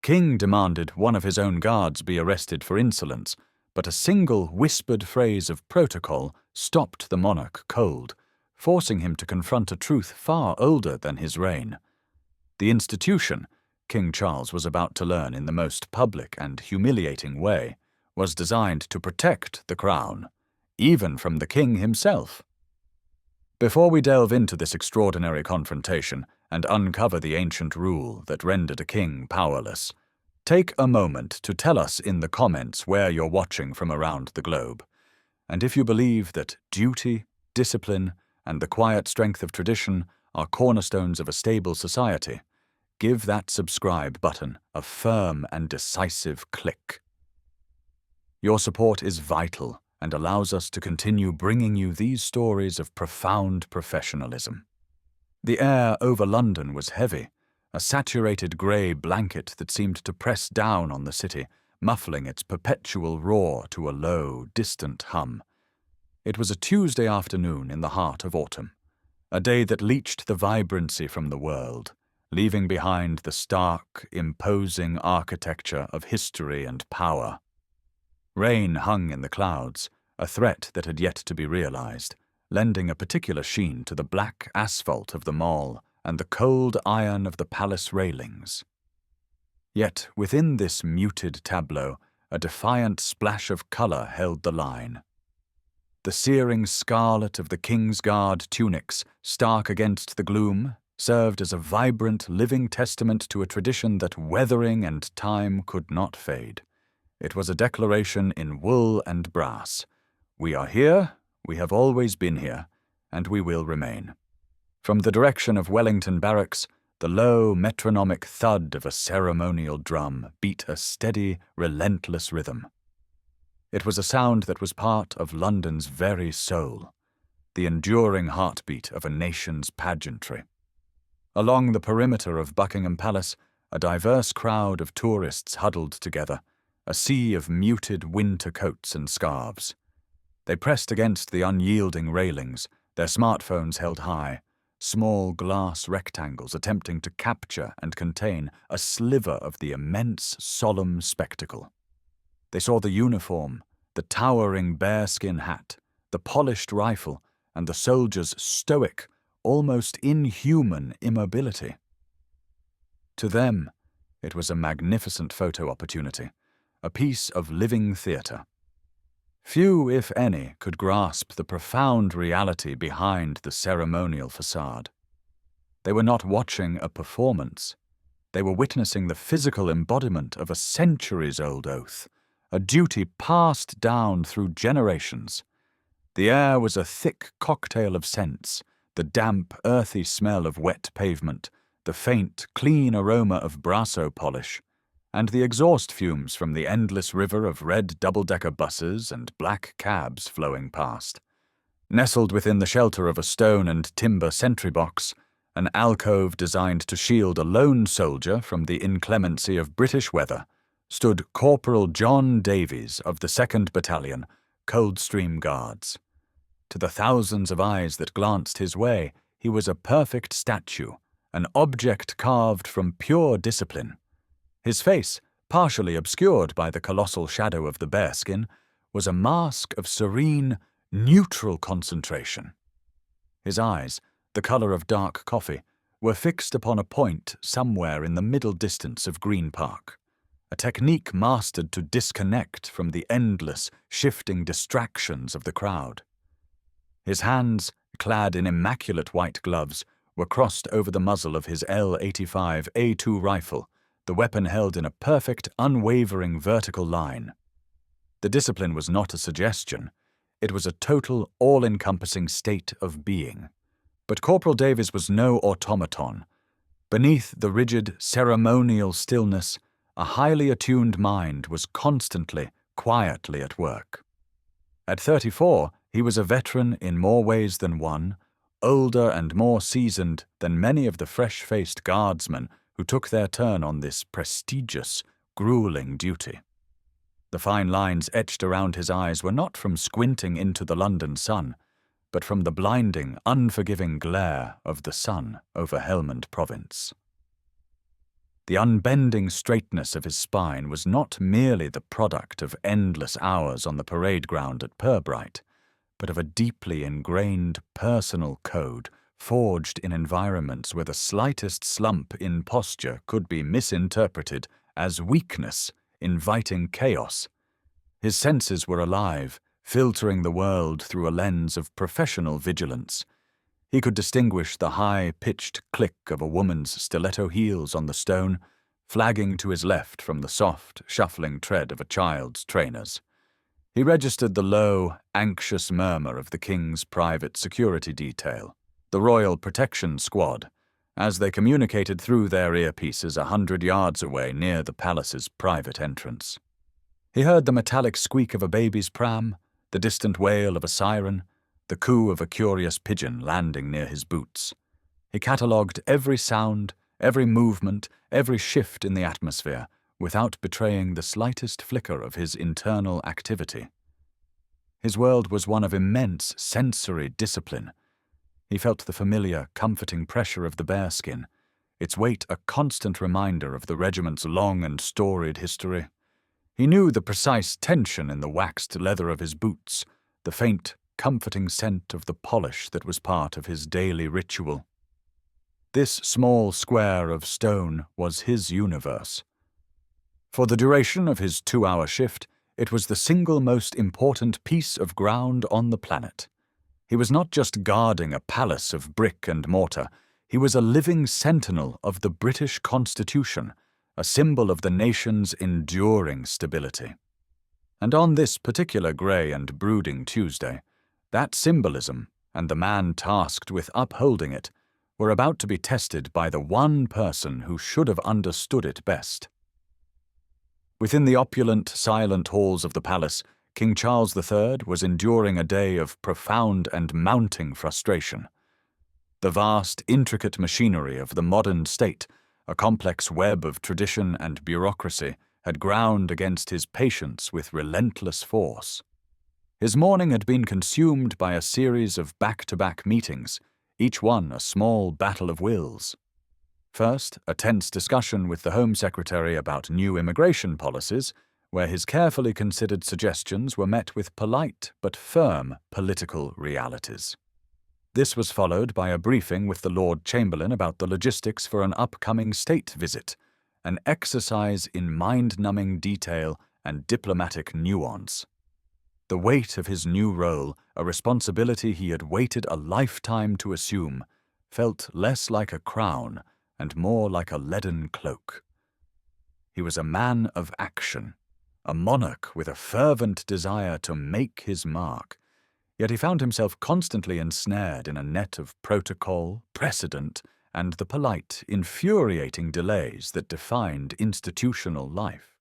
King demanded one of his own guards be arrested for insolence, but a single whispered phrase of protocol stopped the monarch cold, forcing him to confront a truth far older than his reign. The institution, King Charles was about to learn in the most public and humiliating way, was designed to protect the crown, even from the king himself. Before we delve into this extraordinary confrontation and uncover the ancient rule that rendered a king powerless, take a moment to tell us in the comments where you're watching from around the globe. And if you believe that duty, discipline, and the quiet strength of tradition are cornerstones of a stable society, give that subscribe button a firm and decisive click. Your support is vital and allows us to continue bringing you these stories of profound professionalism. The air over London was heavy, a saturated grey blanket that seemed to press down on the city, muffling its perpetual roar to a low, distant hum. It was a Tuesday afternoon in the heart of autumn, a day that leached the vibrancy from the world, leaving behind the stark, imposing architecture of history and power. Rain hung in the clouds, a threat that had yet to be realized, lending a particular sheen to the black asphalt of the Mall and the cold iron of the palace railings. Yet within this muted tableau, a defiant splash of colour held the line. The searing scarlet of the King's Guard tunics, stark against the gloom, served as a vibrant, living testament to a tradition that weathering and time could not fade. It was a declaration in wool and brass. We are here, we have always been here, and we will remain. From the direction of Wellington Barracks, the low, metronomic thud of a ceremonial drum beat a steady, relentless rhythm. It was a sound that was part of London's very soul, the enduring heartbeat of a nation's pageantry. Along the perimeter of Buckingham Palace, a diverse crowd of tourists huddled together, a sea of muted winter coats and scarves. They pressed against the unyielding railings, their smartphones held high, small glass rectangles attempting to capture and contain a sliver of the immense, solemn spectacle. They saw the uniform, the towering bearskin hat, the polished rifle, and the soldier's stoic, almost inhuman immobility. To them, it was a magnificent photo opportunity, a piece of living theatre. Few, if any, could grasp the profound reality behind the ceremonial facade. They were not watching a performance. They were witnessing the physical embodiment of a centuries-old oath, a duty passed down through generations. The air was a thick cocktail of scents, the damp, earthy smell of wet pavement, the faint, clean aroma of brasso polish, and the exhaust fumes from the endless river of red double-decker buses and black cabs flowing past. Nestled within the shelter of a stone and timber sentry box, an alcove designed to shield a lone soldier from the inclemency of British weather, stood Corporal John Davies of the 2nd Battalion, Coldstream Guards. To the thousands of eyes that glanced his way, he was a perfect statue, an object carved from pure discipline. His face, partially obscured by the colossal shadow of the bearskin, was a mask of serene, neutral concentration. His eyes, the colour of dark coffee, were fixed upon a point somewhere in the middle distance of Green Park, a technique mastered to disconnect from the endless, shifting distractions of the crowd. His hands, clad in immaculate white gloves, were crossed over the muzzle of his L85 A2 rifle, the weapon held in a perfect, unwavering vertical line. The discipline was not a suggestion. It was a total, all-encompassing state of being. But Corporal Davies was no automaton. Beneath the rigid, ceremonial stillness, a highly attuned mind was constantly, quietly at work. At 34, he was a veteran in more ways than one, older and more seasoned than many of the fresh-faced guardsmen who took their turn on this prestigious, grueling duty. The fine lines etched around his eyes were not from squinting into the London sun, but from the blinding, unforgiving glare of the sun over Helmand Province. The unbending straightness of his spine was not merely the product of endless hours on the parade ground at Pirbright, but of a deeply ingrained personal code forged in environments where the slightest slump in posture could be misinterpreted as weakness, inviting chaos. His senses were alive, filtering the world through a lens of professional vigilance. He could distinguish the high-pitched click of a woman's stiletto heels on the stone, flagging to his left from the soft, shuffling tread of a child's trainers. He registered the low, anxious murmur of the king's private security detail, the Royal Protection Squad, as they communicated through their earpieces 100 yards away near the palace's private entrance. He heard the metallic squeak of a baby's pram, the distant wail of a siren, the coo of a curious pigeon landing near his boots. He catalogued every sound, every movement, every shift in the atmosphere, without betraying the slightest flicker of his internal activity. His world was one of immense sensory discipline. He felt the familiar, comforting pressure of the bearskin, its weight a constant reminder of the regiment's long and storied history. He knew the precise tension in the waxed leather of his boots, the faint, comforting scent of the polish that was part of his daily ritual. This small square of stone was his universe. For the duration of his 2-hour shift, it was the single most important piece of ground on the planet. He was not just guarding a palace of brick and mortar, he was a living sentinel of the British Constitution, a symbol of the nation's enduring stability. And on this particular grey and brooding Tuesday, that symbolism, and the man tasked with upholding it, were about to be tested by the one person who should have understood it best. Within the opulent, silent halls of the palace, King Charles III was enduring a day of profound and mounting frustration. The vast, intricate machinery of the modern state, a complex web of tradition and bureaucracy, had ground against his patience with relentless force. His morning had been consumed by a series of back-to-back meetings, each one a small battle of wills. First, a tense discussion with the Home Secretary about new immigration policies, where his carefully considered suggestions were met with polite but firm political realities. This was followed by a briefing with the Lord Chamberlain about the logistics for an upcoming state visit, an exercise in mind-numbing detail and diplomatic nuance. The weight of his new role, a responsibility he had waited a lifetime to assume, felt less like a crown and more like a leaden cloak. He was a man of action, a monarch with a fervent desire to make his mark, yet he found himself constantly ensnared in a net of protocol, precedent, and the polite, infuriating delays that defined institutional life.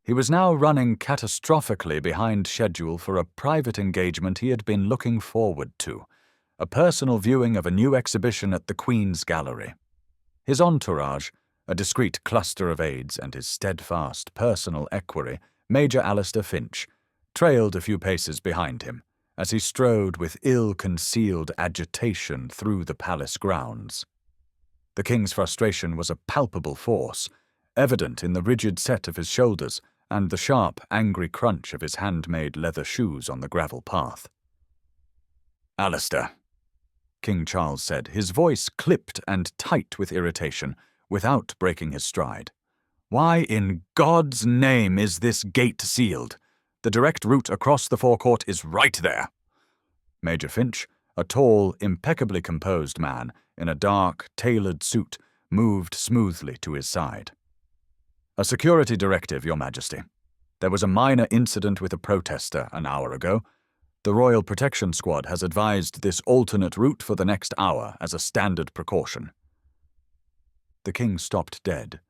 He was now running catastrophically behind schedule for a private engagement he had been looking forward to, a personal viewing of a new exhibition at the Queen's Gallery. His entourage, a discreet cluster of aides and his steadfast personal equerry, Major Alistair Finch, trailed a few paces behind him, as he strode with ill-concealed agitation through the palace grounds. The king's frustration was a palpable force, evident in the rigid set of his shoulders and the sharp, angry crunch of his handmade leather shoes on the gravel path. "Alistair," King Charles said, his voice clipped and tight with irritation, without breaking his stride. "Why in God's name is this gate sealed? The direct route across the forecourt is right there." Major Finch, a tall, impeccably composed man in a dark, tailored suit, moved smoothly to his side. "A security directive, Your Majesty. There was a minor incident with a protester an hour ago. The Royal Protection Squad has advised this alternate route for the next hour as a standard precaution." The king stopped dead,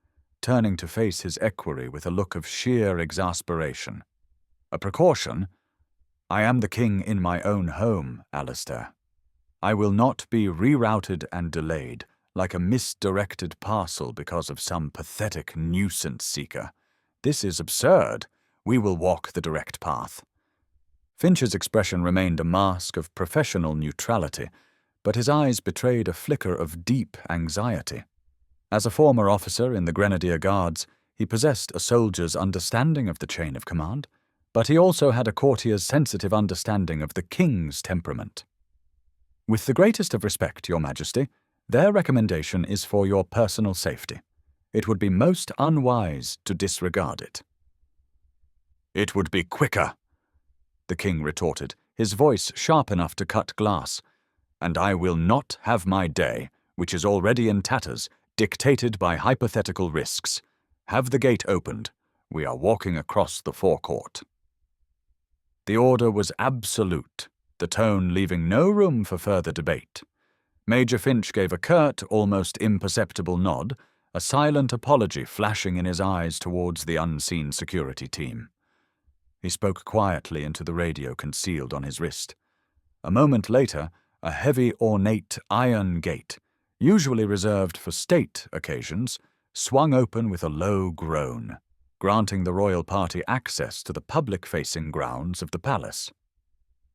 turning to face his equerry with a look of sheer exasperation. "A precaution? I am the king in my own home, Alistair. I will not be rerouted and delayed like a misdirected parcel because of some pathetic nuisance seeker. This is absurd. We will walk the direct path." Finch's expression remained a mask of professional neutrality, but his eyes betrayed a flicker of deep anxiety. As a former officer in the Grenadier Guards, he possessed a soldier's understanding of the chain of command, but he also had a courtier's sensitive understanding of the king's temperament. With the greatest of respect, Your Majesty, their recommendation is for your personal safety. It would be most unwise to disregard it. It would be quicker, the king retorted, his voice sharp enough to cut glass, and I will not have my day, which is already in tatters, dictated by hypothetical risks. Have the gate opened. We are walking across the forecourt. The order was absolute, the tone leaving no room for further debate. Major Finch gave a curt, almost imperceptible nod, a silent apology flashing in his eyes towards the unseen security team. He spoke quietly into the radio concealed on his wrist. A moment later, a heavy, ornate iron gate, usually reserved for state occasions, swung open with a low groan, granting the royal party access to the public-facing grounds of the palace.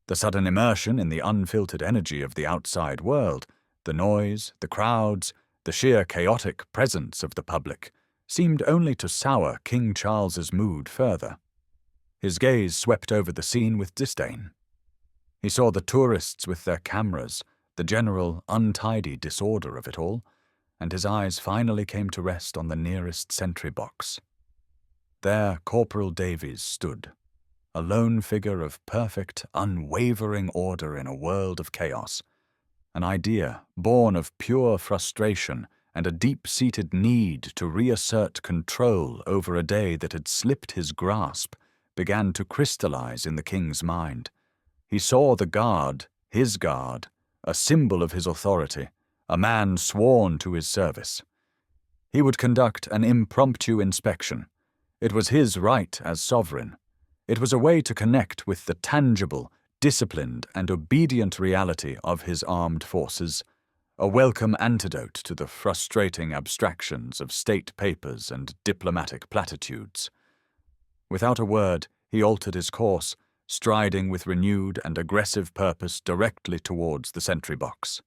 The sudden immersion in the unfiltered energy of the outside world, the noise, the crowds, the sheer chaotic presence of the public, seemed only to sour King Charles's mood further. His gaze swept over the scene with disdain. He saw the tourists with their cameras, the general untidy disorder of it all, and his eyes finally came to rest on the nearest sentry box. There Corporal Davies stood, a lone figure of perfect, unwavering order in a world of chaos, an idea born of pure frustration and a deep-seated need to reassert control over a day that had slipped his grasp, began to crystallize in the king's mind. He saw the guard, his guard, a symbol of his authority, a man sworn to his service. He would conduct an impromptu inspection. It was his right as sovereign. It was a way to connect with the tangible, disciplined, and obedient reality of his armed forces, a welcome antidote to the frustrating abstractions of state papers and diplomatic platitudes. Without a word, he altered his course, striding with renewed and aggressive purpose directly towards the sentry box.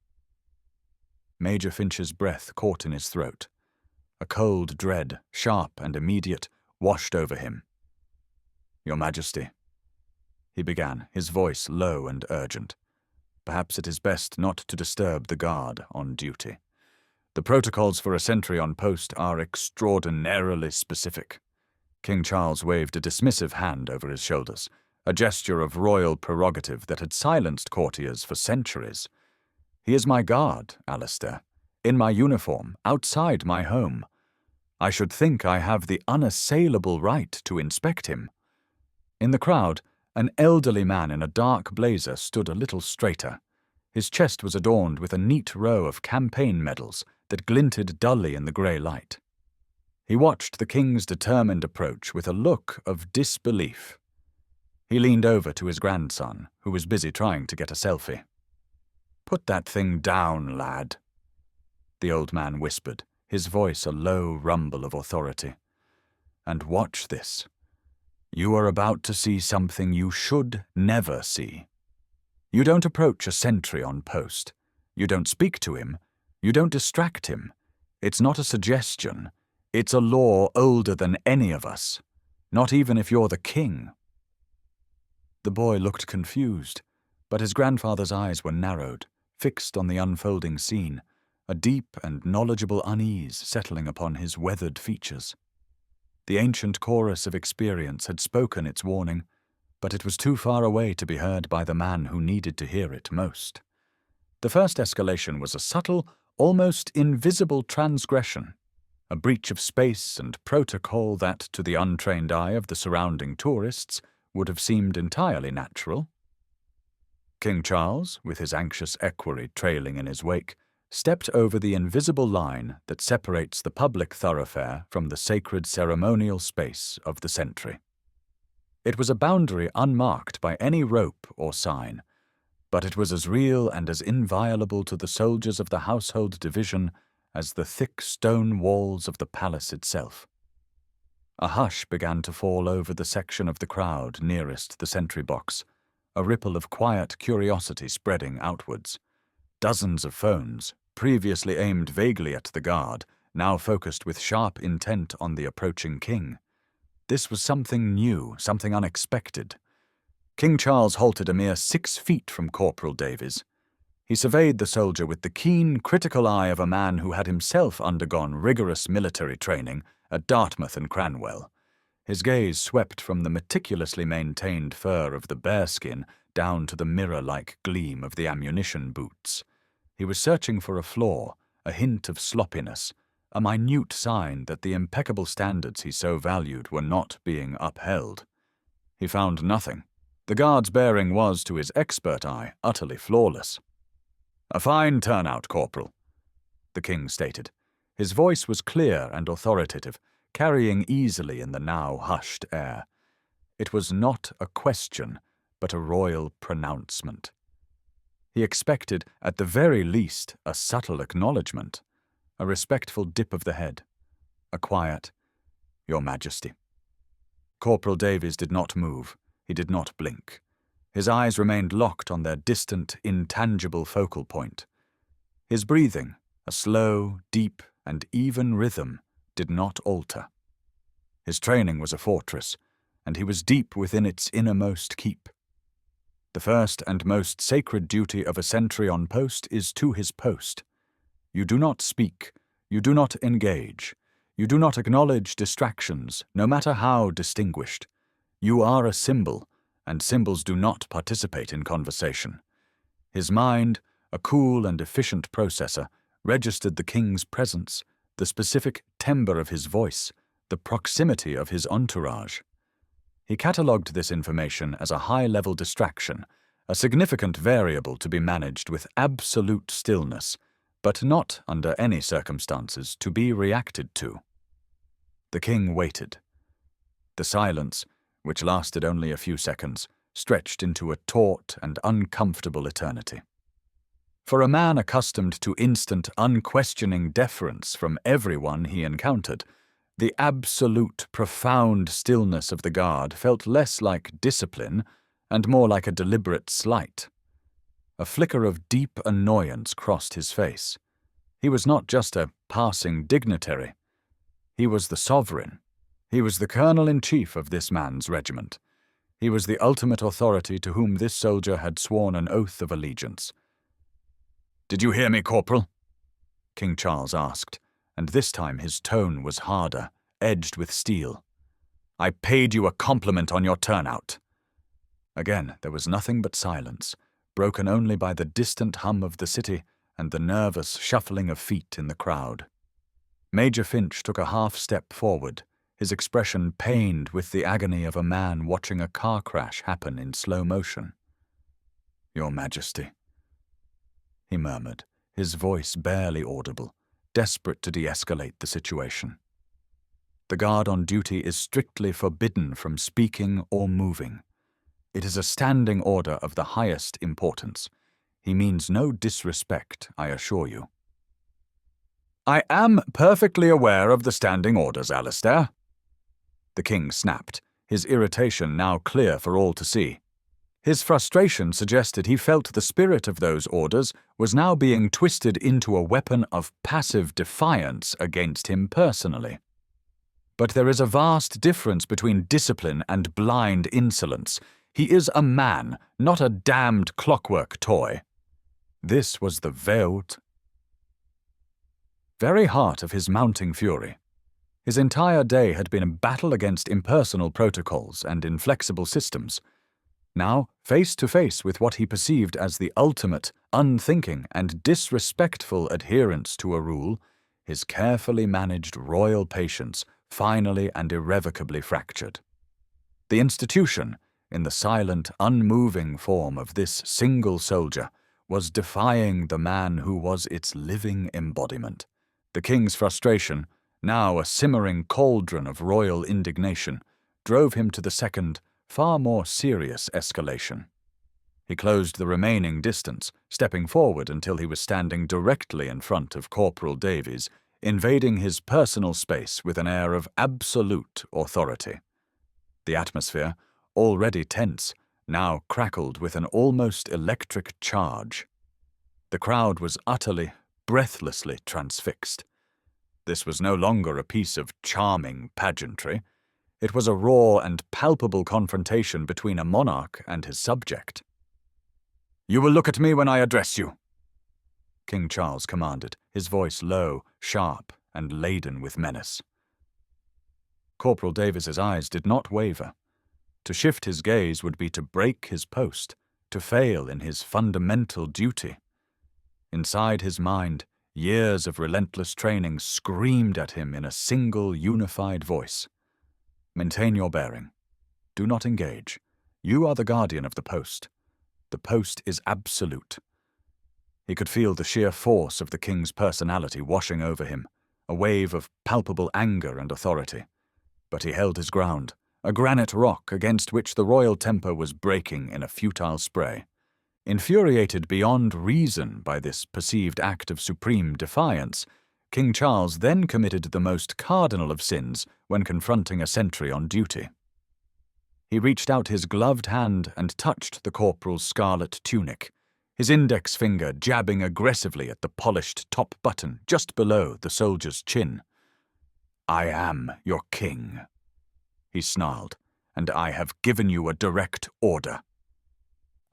Major Finch's breath caught in his throat. A cold dread, sharp and immediate, washed over him. Your Majesty, he began, his voice low and urgent. Perhaps it is best not to disturb the guard on duty. The protocols for a sentry on post are extraordinarily specific. King Charles waved a dismissive hand over his shoulders, a gesture of royal prerogative that had silenced courtiers for centuries. He is my guard, Alistair, in my uniform, outside my home. I should think I have the unassailable right to inspect him. In the crowd, an elderly man in a dark blazer stood a little straighter. His chest was adorned with a neat row of campaign medals that glinted dully in the grey light. He watched the king's determined approach with a look of disbelief. He leaned over to his grandson, who was busy trying to get a selfie. "Put that thing down, lad," the old man whispered, his voice a low rumble of authority. "And watch this. You are about to see something you should never see. You don't approach a sentry on post. You don't speak to him. You don't distract him. It's not a suggestion. It's a law older than any of us, not even if you're the king." The boy looked confused, but his grandfather's eyes were narrowed, fixed on the unfolding scene, a deep and knowledgeable unease settling upon his weathered features. The ancient chorus of experience had spoken its warning, but it was too far away to be heard by the man who needed to hear it most. The first escalation was a subtle, almost invisible transgression, a breach of space and protocol that, to the untrained eye of the surrounding tourists, would have seemed entirely natural. King Charles, with his anxious equerry trailing in his wake, stepped over the invisible line that separates the public thoroughfare from the sacred ceremonial space of the sentry. It was a boundary unmarked by any rope or sign, but it was as real and as inviolable to the soldiers of the household division as the thick stone walls of the palace itself. A hush began to fall over the section of the crowd nearest the sentry box, a ripple of quiet curiosity spreading outwards. Dozens of phones, previously aimed vaguely at the guard, now focused with sharp intent on the approaching king. This was something new, something unexpected. King Charles halted a mere 6 feet from Corporal Davies. He surveyed the soldier with the keen, critical eye of a man who had himself undergone rigorous military training at Dartmouth and Cranwell. His gaze swept from the meticulously maintained fur of the bearskin down to the mirror-like gleam of the ammunition boots. He was searching for a flaw, a hint of sloppiness, a minute sign that the impeccable standards he so valued were not being upheld. He found nothing. The guard's bearing was, to his expert eye, utterly flawless. "A fine turnout, Corporal," the king stated. His voice was clear and authoritative, carrying easily in the now hushed air. It was not a question, but a royal pronouncement. He expected, at the very least, a subtle acknowledgement, a respectful dip of the head, a quiet, "Your Majesty." Corporal Davies did not move. He did not blink. His eyes remained locked on their distant, intangible focal point. His breathing, a slow, deep, and even rhythm, did not alter. His training was a fortress, and he was deep within its innermost keep. The first and most sacred duty of a sentry on post is to his post. You do not speak, you do not engage, you do not acknowledge distractions, no matter how distinguished. You are a symbol, and symbols do not participate in conversation. His mind, a cool and efficient processor, registered the king's presence, the specific timbre of his voice, the proximity of his entourage. He catalogued this information as a high-level distraction, a significant variable to be managed with absolute stillness, but not, under any circumstances, to be reacted to. The king waited. The silence, which lasted only a few seconds, stretched into a taut and uncomfortable eternity. For a man accustomed to instant, unquestioning deference from everyone he encountered, the absolute, profound stillness of the guard felt less like discipline and more like a deliberate slight. A flicker of deep annoyance crossed his face. He was not just a passing dignitary. He was the sovereign. He was the colonel-in-chief of this man's regiment. He was the ultimate authority to whom this soldier had sworn an oath of allegiance. "Did you hear me, Corporal?" King Charles asked, and this time his tone was harder, edged with steel. "I paid you a compliment on your turnout." Again there was nothing but silence, broken only by the distant hum of the city and the nervous shuffling of feet in the crowd. Major Finch took a half-step forward, his expression pained with the agony of a man watching a car crash happen in slow motion. "Your Majesty," he murmured, his voice barely audible, desperate to de-escalate the situation. The guard on duty is strictly forbidden from speaking or moving. It is a standing order of the highest importance. He means no disrespect, I assure you. "I am perfectly aware of the standing orders, Alistair," the king snapped, his irritation now clear for all to see. His frustration suggested he felt the spirit of those orders was now being twisted into a weapon of passive defiance against him personally. But there is a vast difference between discipline and blind insolence. He is a man, not a damned clockwork toy. This was the very heart of his mounting fury. His entire day had been a battle against impersonal protocols and inflexible systems. Now, face to face with what he perceived as the ultimate, unthinking, and disrespectful adherence to a rule, his carefully managed royal patience finally and irrevocably fractured. The institution, in the silent, unmoving form of this single soldier, was defying the man who was its living embodiment. The king's frustration, now a simmering cauldron of royal indignation, drove him to the second, far more serious escalation. He closed the remaining distance, stepping forward until he was standing directly in front of Corporal Davies, invading his personal space with an air of absolute authority. The atmosphere, already tense, now crackled with an almost electric charge. The crowd was utterly, breathlessly transfixed. This was no longer a piece of charming pageantry. It was a raw and palpable confrontation between a monarch and his subject. "You will look at me when I address you," King Charles commanded, his voice low, sharp, and laden with menace. Corporal Davis's eyes did not waver. To shift his gaze would be to break his post, to fail in his fundamental duty. Inside his mind, years of relentless training screamed at him in a single unified voice. "Maintain your bearing. Do not engage. You are the guardian of the post. The post is absolute." He could feel the sheer force of the king's personality washing over him, a wave of palpable anger and authority. But he held his ground, a granite rock against which the royal temper was breaking in a futile spray. Infuriated beyond reason by this perceived act of supreme defiance, King Charles then committed the most cardinal of sins when confronting a sentry on duty. He reached out his gloved hand and touched the corporal's scarlet tunic, his index finger jabbing aggressively at the polished top button just below the soldier's chin. "I am your king," he snarled, "and I have given you a direct order."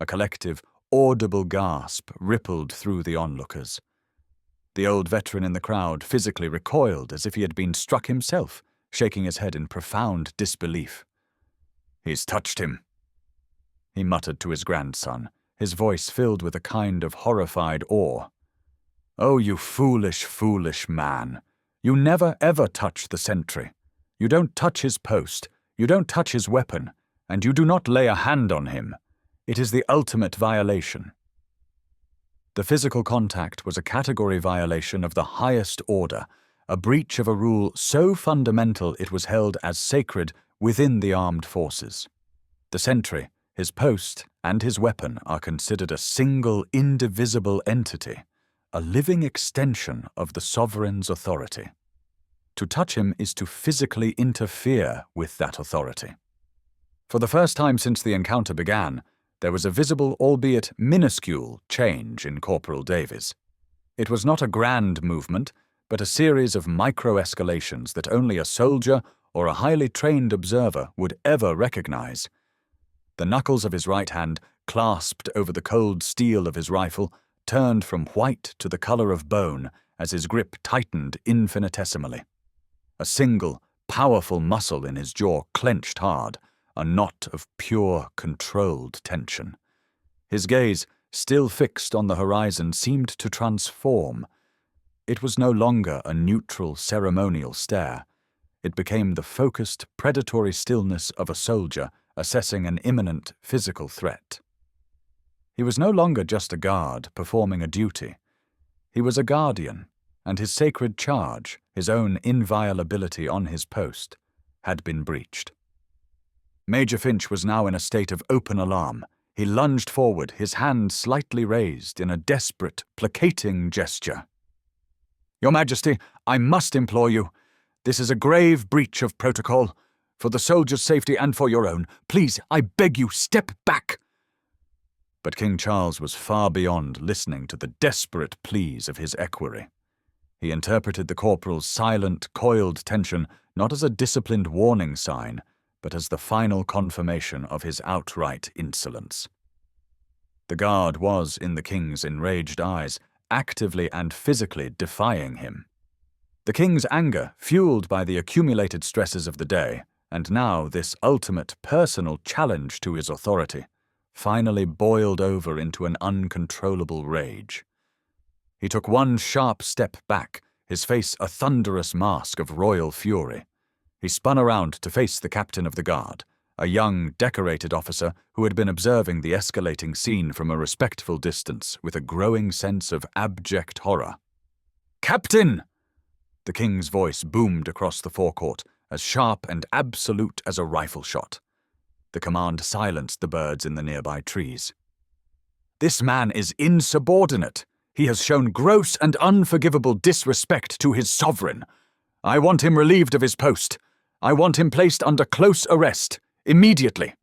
A collective, audible gasp rippled through the onlookers. The old veteran in the crowd physically recoiled as if he had been struck himself, shaking his head in profound disbelief. "He's touched him," he muttered to his grandson, his voice filled with a kind of horrified awe. "Oh, you foolish, foolish man. You never ever touch the sentry. You don't touch his post, you don't touch his weapon, and you do not lay a hand on him. It is the ultimate violation." The physical contact was a category violation of the highest order, a breach of a rule so fundamental it was held as sacred within the armed forces. The sentry, his post, and his weapon are considered a single, indivisible entity, a living extension of the sovereign's authority. To touch him is to physically interfere with that authority. For the first time since the encounter began, there was a visible, albeit minuscule, change in Corporal Davis. It was not a grand movement, but a series of micro-escalations that only a soldier or a highly trained observer would ever recognize. The knuckles of his right hand, clasped over the cold steel of his rifle, turned from white to the color of bone as his grip tightened infinitesimally. A single, powerful muscle in his jaw clenched hard, a knot of pure, controlled tension. His gaze, still fixed on the horizon, seemed to transform. It was no longer a neutral, ceremonial stare. It became the focused, predatory stillness of a soldier assessing an imminent physical threat. He was no longer just a guard performing a duty. He was a guardian, and his sacred charge, his own inviolability on his post, had been breached. Major Finch was now in a state of open alarm. He lunged forward, his hand slightly raised in a desperate, placating gesture. "Your Majesty, I must implore you. This is a grave breach of protocol. For the soldier's safety and for your own, please, I beg you, step back." But King Charles was far beyond listening to the desperate pleas of his equerry. He interpreted the corporal's silent, coiled tension not as a disciplined warning sign, but as the final confirmation of his outright insolence. The guard was, in the king's enraged eyes, actively and physically defying him. The king's anger, fueled by the accumulated stresses of the day, and now this ultimate personal challenge to his authority, finally boiled over into an uncontrollable rage. He took one sharp step back, his face a thunderous mask of royal fury. He spun around to face the captain of the guard, a young, decorated officer who had been observing the escalating scene from a respectful distance with a growing sense of abject horror. "Captain!" The king's voice boomed across the forecourt, as sharp and absolute as a rifle shot. The command silenced the birds in the nearby trees. "This man is insubordinate. He has shown gross and unforgivable disrespect to his sovereign. I want him relieved of his post. I want him placed under close arrest, immediately."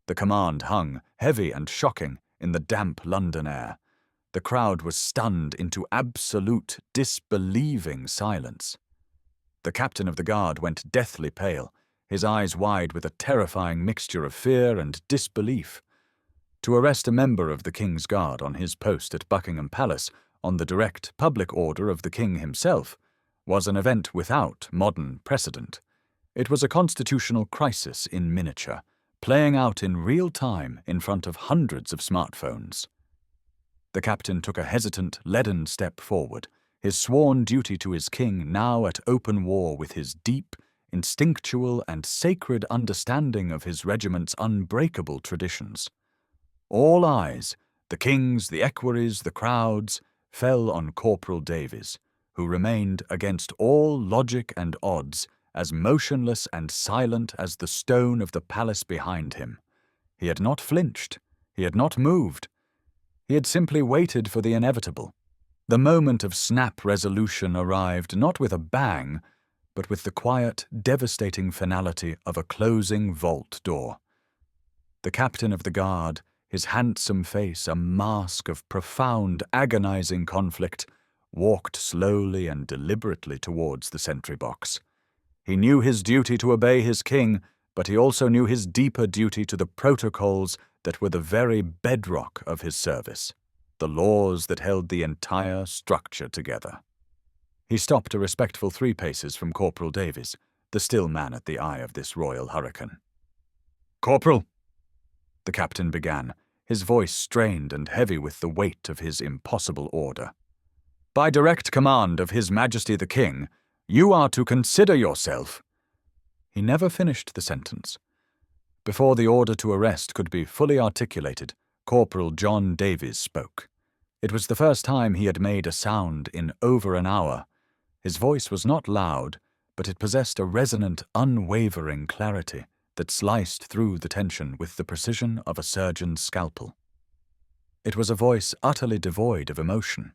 The command hung, heavy and shocking, in the damp London air. The crowd was stunned into absolute, disbelieving silence. The captain of the guard went deathly pale, his eyes wide with a terrifying mixture of fear and disbelief. To arrest a member of the King's Guard on his post at Buckingham Palace on the direct public order of the King himself was an event without modern precedent. It was a constitutional crisis in miniature, playing out in real time in front of hundreds of smartphones. The captain took a hesitant, leaden step forward, his sworn duty to his king now at open war with his deep, instinctual and sacred understanding of his regiment's unbreakable traditions. All eyes, the king's, the equerries, the crowds, fell on Corporal Davies, who remained against all logic and odds as motionless and silent as the stone of the palace behind him. He had not flinched. He had not moved. He had simply waited for the inevitable. The moment of snap resolution arrived not with a bang, but with the quiet, devastating finality of a closing vault door. The captain of the guard, his handsome face a mask of profound, agonizing conflict, walked slowly and deliberately towards the sentry box. He knew his duty to obey his king, but he also knew his deeper duty to the protocols that were the very bedrock of his service, the laws that held the entire structure together. He stopped a respectful 3 paces from Corporal Davies, the still man at the eye of this royal hurricane. "Corporal," the captain began, his voice strained and heavy with the weight of his impossible order. "By direct command of His Majesty the King, you are to consider yourself—" He never finished the sentence. Before the order to arrest could be fully articulated, Corporal John Davies spoke. It was the first time he had made a sound in over an hour. His voice was not loud, but it possessed a resonant, unwavering clarity that sliced through the tension with the precision of a surgeon's scalpel. It was a voice utterly devoid of emotion,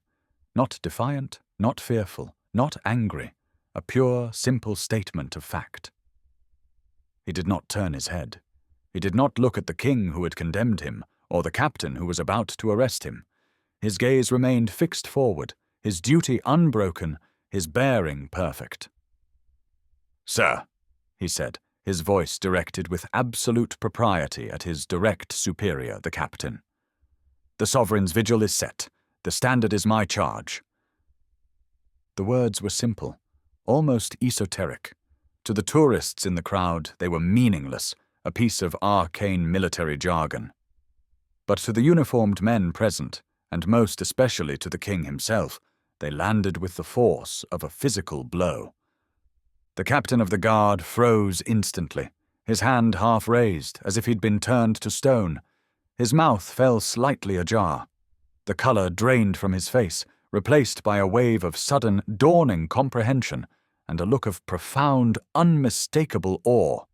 not defiant, not fearful, not angry, a pure, simple statement of fact. He did not turn his head. He did not look at the king who had condemned him, or the captain who was about to arrest him. His gaze remained fixed forward, his duty unbroken, his bearing perfect. "Sir," he said, his voice directed with absolute propriety at his direct superior, the captain. "The sovereign's vigil is set. The standard is my charge." The words were simple, almost esoteric. To the tourists in the crowd, they were meaningless, a piece of arcane military jargon. But to the uniformed men present, and most especially to the king himself, they landed with the force of a physical blow. The captain of the guard froze instantly, his hand half raised, as if he'd been turned to stone. His mouth fell slightly ajar. The color drained from his face, replaced by a wave of sudden, dawning comprehension and a look of profound, unmistakable awe.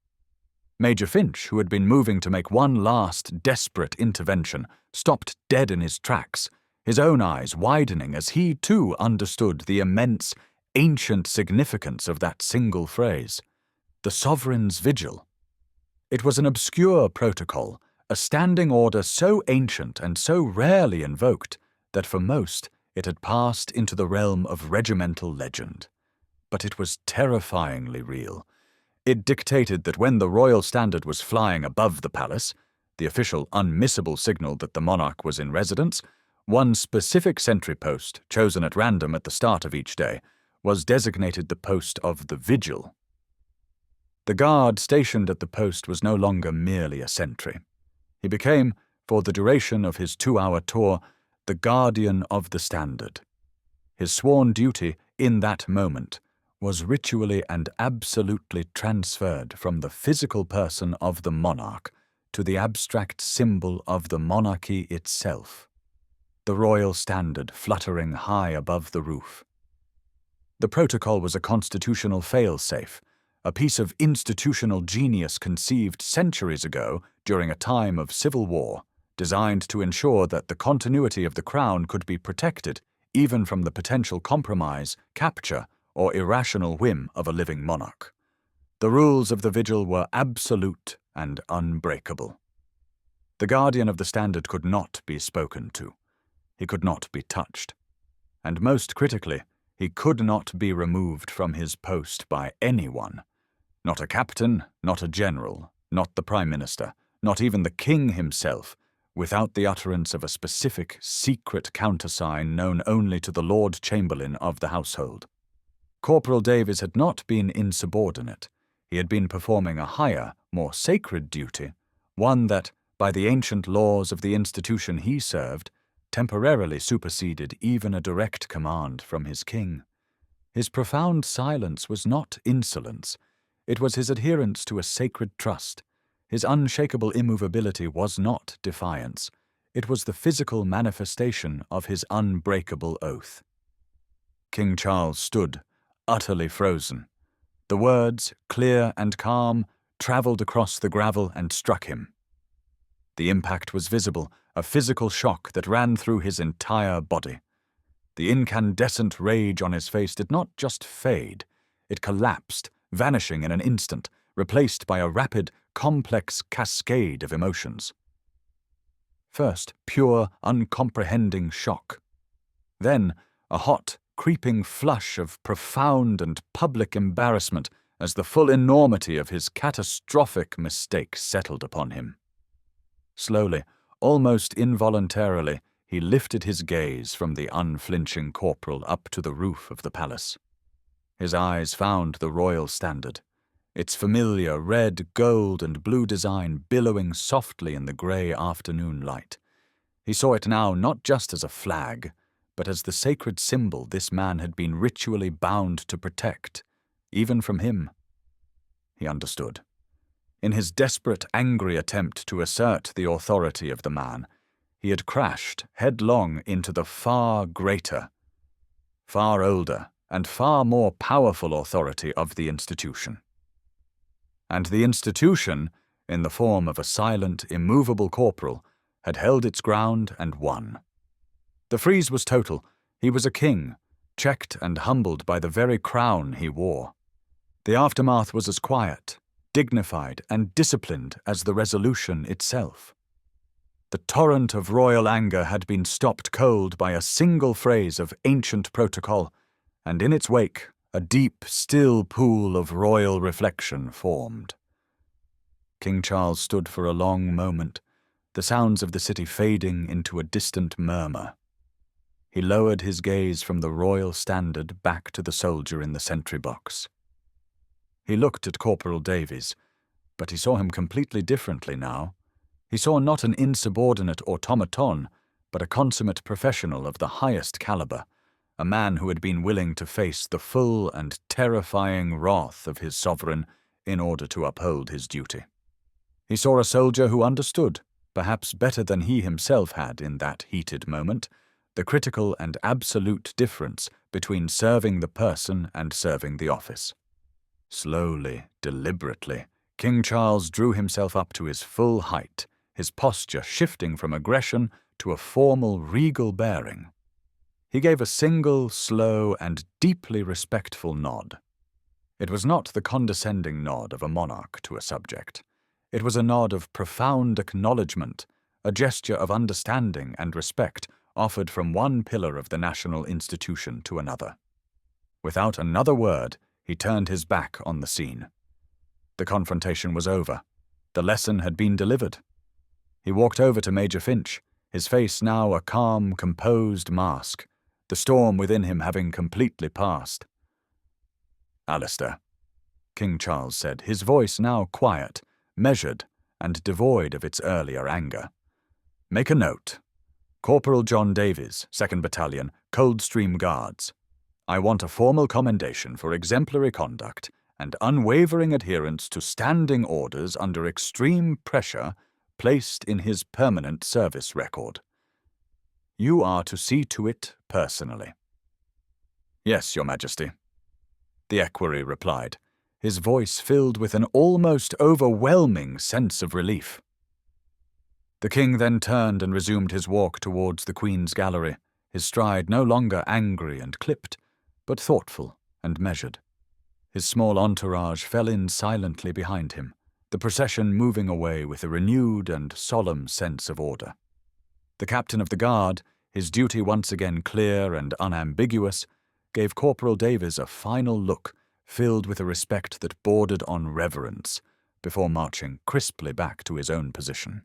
Major Finch, who had been moving to make one last, desperate intervention, stopped dead in his tracks, his own eyes widening as he too understood the immense, ancient significance of that single phrase. The sovereign's vigil. It was an obscure protocol, a standing order so ancient and so rarely invoked that for most it had passed into the realm of regimental legend. But it was terrifyingly real. It dictated that when the royal standard was flying above the palace, the official unmissable signal that the monarch was in residence, one specific sentry post, chosen at random at the start of each day, was designated the post of the vigil. The guard stationed at the post was no longer merely a sentry. He became, for the duration of his 2-hour tour, the guardian of the standard. His sworn duty, in that moment, was ritually and absolutely transferred from the physical person of the monarch to the abstract symbol of the monarchy itself, the royal standard fluttering high above the roof. The protocol was a constitutional fail-safe, a piece of institutional genius conceived centuries ago during a time of civil war, designed to ensure that the continuity of the crown could be protected even from the potential compromise, capture, or irrational whim of a living monarch. The rules of the vigil were absolute and unbreakable. The guardian of the standard could not be spoken to. He could not be touched. And most critically, He could not be removed from his post by anyone. Not a captain, not a general, not the Prime Minister, not even the King himself, without the utterance of a specific, secret countersign known only to the Lord Chamberlain of the household. Corporal Davies had not been insubordinate. He had been performing a higher, more sacred duty, one that, by the ancient laws of the institution he served, temporarily superseded even a direct command from his king. His profound silence was not insolence. It was his adherence to a sacred trust. His unshakable immovability was not defiance. It was the physical manifestation of his unbreakable oath. King Charles stood, utterly frozen. The words, clear and calm, travelled across the gravel and struck him. The impact was visible, a physical shock that ran through his entire body. The incandescent rage on his face did not just fade. It collapsed, vanishing in an instant, replaced by a rapid, complex cascade of emotions. First, pure, uncomprehending shock. Then, a hot, creeping flush of profound and public embarrassment as the full enormity of his catastrophic mistake settled upon him. Slowly, almost involuntarily, he lifted his gaze from the unflinching corporal up to the roof of the palace. His eyes found the royal standard, its familiar red, gold, and blue design billowing softly in the grey afternoon light. He saw it now not just as a flag, but as the sacred symbol this man had been ritually bound to protect, even from him. He understood. In his desperate, angry attempt to assert the authority of the man, he had crashed headlong into the far greater, far older, and far more powerful authority of the institution. And the institution, in the form of a silent, immovable corporal, had held its ground and won. The freeze was total. He was a king, checked and humbled by the very crown he wore. The aftermath was as quiet, dignified, and disciplined as the resolution itself. The torrent of royal anger had been stopped cold by a single phrase of ancient protocol, and in its wake, a deep, still pool of royal reflection formed. King Charles stood for a long moment, the sounds of the city fading into a distant murmur. He lowered his gaze from the royal standard back to the soldier in the sentry box. He looked at Corporal Davies, but he saw him completely differently now. He saw not an insubordinate automaton, but a consummate professional of the highest caliber, a man who had been willing to face the full and terrifying wrath of his sovereign in order to uphold his duty. He saw a soldier who understood, perhaps better than he himself had in that heated moment, the critical and absolute difference between serving the person and serving the office. Slowly, deliberately, King Charles drew himself up to his full height, his posture shifting from aggression to a formal, regal bearing. He gave a single, slow, and deeply respectful nod. It was not the condescending nod of a monarch to a subject. It was a nod of profound acknowledgement, a gesture of understanding and respect offered from one pillar of the national institution to another. Without another word, he turned his back on the scene. The confrontation was over. The lesson had been delivered. He walked over to Major Finch, his face now a calm, composed mask, the storm within him having completely passed. "Alistair," King Charles said, his voice now quiet, measured, and devoid of its earlier anger. "Make a note. Corporal John Davies, 2nd Battalion, Coldstream Guards. I want a formal commendation for exemplary conduct and unwavering adherence to standing orders under extreme pressure placed in his permanent service record. You are to see to it personally." "Yes, Your Majesty," the equerry replied, his voice filled with an almost overwhelming sense of relief. The king then turned and resumed his walk towards the Queen's gallery, his stride no longer angry and clipped, but thoughtful and measured. His small entourage fell in silently behind him, the procession moving away with a renewed and solemn sense of order. The captain of the guard, his duty once again clear and unambiguous, gave Corporal Davies a final look filled with a respect that bordered on reverence, before marching crisply back to his own position.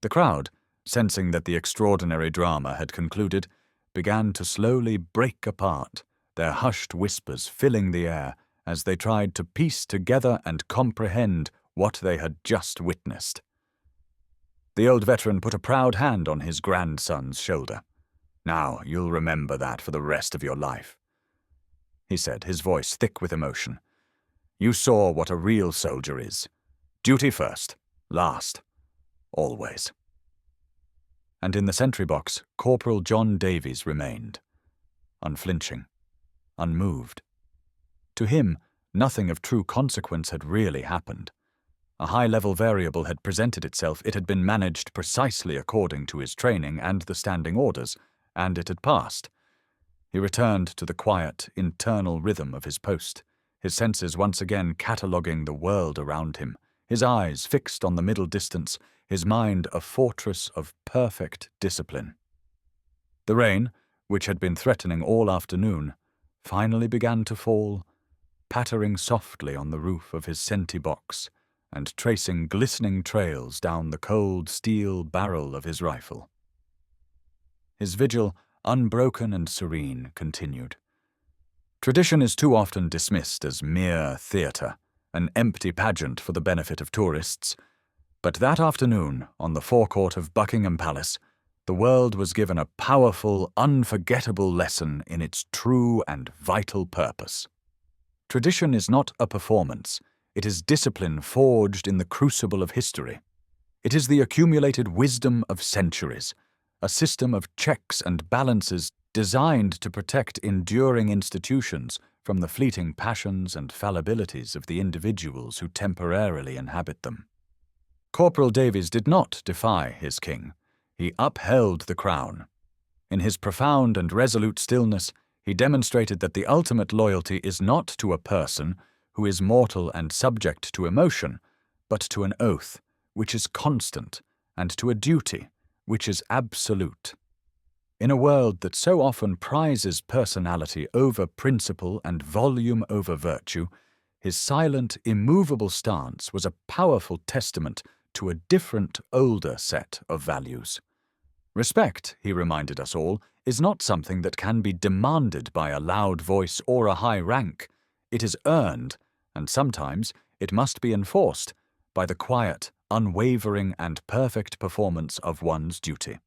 The crowd, sensing that the extraordinary drama had concluded, began to slowly break apart, their hushed whispers filling the air as they tried to piece together and comprehend what they had just witnessed. The old veteran put a proud hand on his grandson's shoulder. "Now, you'll remember that for the rest of your life," he said, his voice thick with emotion. "You saw what a real soldier is. Duty first, last, always." And in the sentry box, Corporal John Davies remained, unflinching, unmoved. To him, nothing of true consequence had really happened. A high-level variable had presented itself, it had been managed precisely according to his training and the standing orders, and it had passed. He returned to the quiet, internal rhythm of his post, his senses once again cataloguing the world around him, his eyes fixed on the middle distance, his mind a fortress of perfect discipline. The rain, which had been threatening all afternoon, finally began to fall, pattering softly on the roof of his sentry box and tracing glistening trails down the cold steel barrel of his rifle. His vigil, unbroken and serene, continued. Tradition is too often dismissed as mere theatre, an empty pageant for the benefit of tourists, but that afternoon, on the forecourt of Buckingham Palace, the world was given a powerful, unforgettable lesson in its true and vital purpose. Tradition is not a performance, it is discipline forged in the crucible of history. It is the accumulated wisdom of centuries, a system of checks and balances designed to protect enduring institutions from the fleeting passions and fallibilities of the individuals who temporarily inhabit them. Corporal Davies did not defy his king. He upheld the crown. In his profound and resolute stillness, he demonstrated that the ultimate loyalty is not to a person who is mortal and subject to emotion, but to an oath, which is constant, and to a duty, which is absolute. In a world that so often prizes personality over principle and volume over virtue, his silent, immovable stance was a powerful testament to a different, older set of values. Respect, he reminded us all, is not something that can be demanded by a loud voice or a high rank. It is earned, and sometimes it must be enforced by the quiet, unwavering and perfect performance of one's duty.